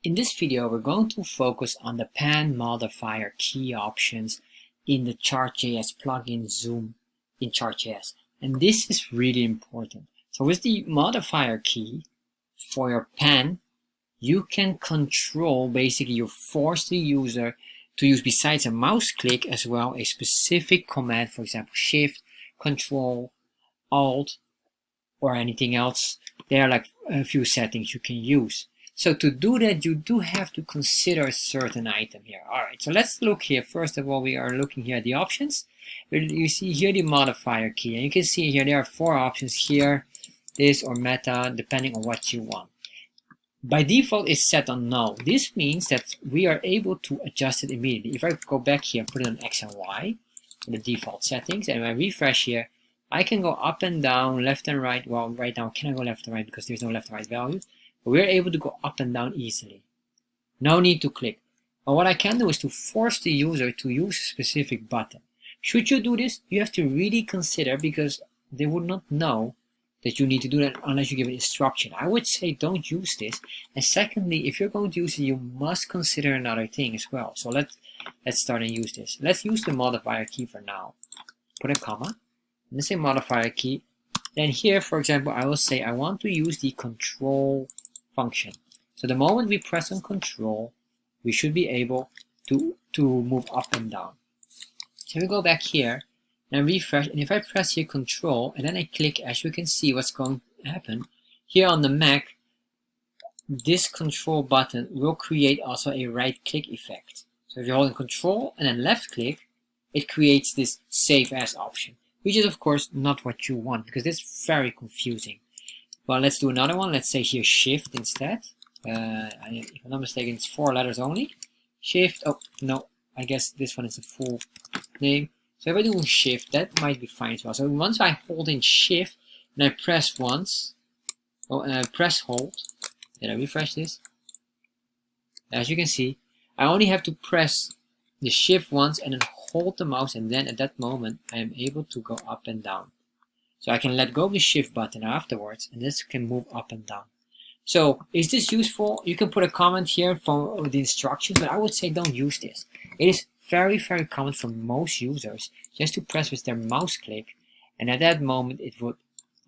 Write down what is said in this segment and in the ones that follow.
In this video, we're going to focus on the pan modifier key options in the Chart.js plugin-zoom in Chart.js. And this is really important. So with the modifier key for your pan, you can control, basically you force the user to use, besides a mouse click as well, a specific command, for example, Shift, Control, Alt, or anything else. There are like a few settings you can use. So to do that, you do have to consider a certain item here. Alright, so let's look here. First of all, we are looking here at the options. You see here the modifier key, and you can see here there are 4 options here, this or meta, depending on what you want. By default, it's set on null. This means that we are able to adjust it immediately. If I go back here and put it on X and Y, the default settings, and I refresh here, I can go up and down, left and right. Well, right now, can I go left and right because there's no left and right value? But we're able to go up and down easily. No need to click. But what I can do is to force the user to use a specific button. Should you do this, you have to really consider, because they would not know that you need to do that unless you give an instruction. I would say don't use this. And secondly, if you're going to use it, you must consider another thing as well. So let's start and use this. Let's use the modifier key for now. Put a comma. And let's say modifier key. Then here, for example, I will say I want to use the control function. So the moment we press on control, we should be able to move up and down. So we go back here and refresh, and if I press here control and then I click, as you can see what's going to happen here on the Mac, this control button will create also a right click effect. So if you're holding control and then left click, it creates this save as option, which is of course not what you want, because it's very confusing. Well, let's do another one. Let's say here shift instead. If I'm not mistaken, it's 4 letters only. Shift. Oh no, I guess this one is a full name. So if I do shift, that might be fine as well. So once I hold in shift and I press once, and I press hold, then I refresh this. As you can see, I only have to press the shift once and then hold the mouse, and then at that moment I am able to go up and down. So I can let go of the shift button afterwards, and this can move up and down. So is this useful? You can put a comment here for the instructions, but I would say don't use this. It is very, very common for most users just to press with their mouse click, and at that moment it would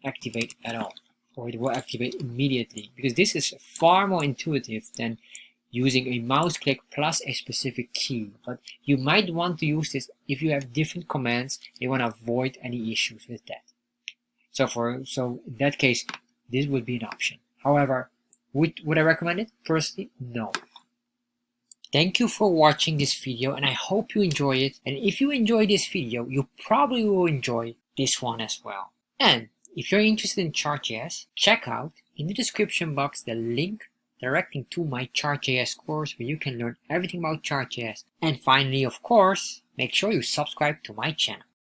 activate at all, or it will activate immediately, because this is far more intuitive than using a mouse click plus a specific key. But you might want to use this if you have different commands and you want to avoid any issues with that. So in that case, this would be an option. However, would I recommend it? Personally, no. Thank you for watching this video, and I hope you enjoy it. And if you enjoy this video, you probably will enjoy this one as well. And if you're interested in Chart.js, check out in the description box the link directing to my Chart.js course, where you can learn everything about Chart.js. And finally, of course, make sure you subscribe to my channel.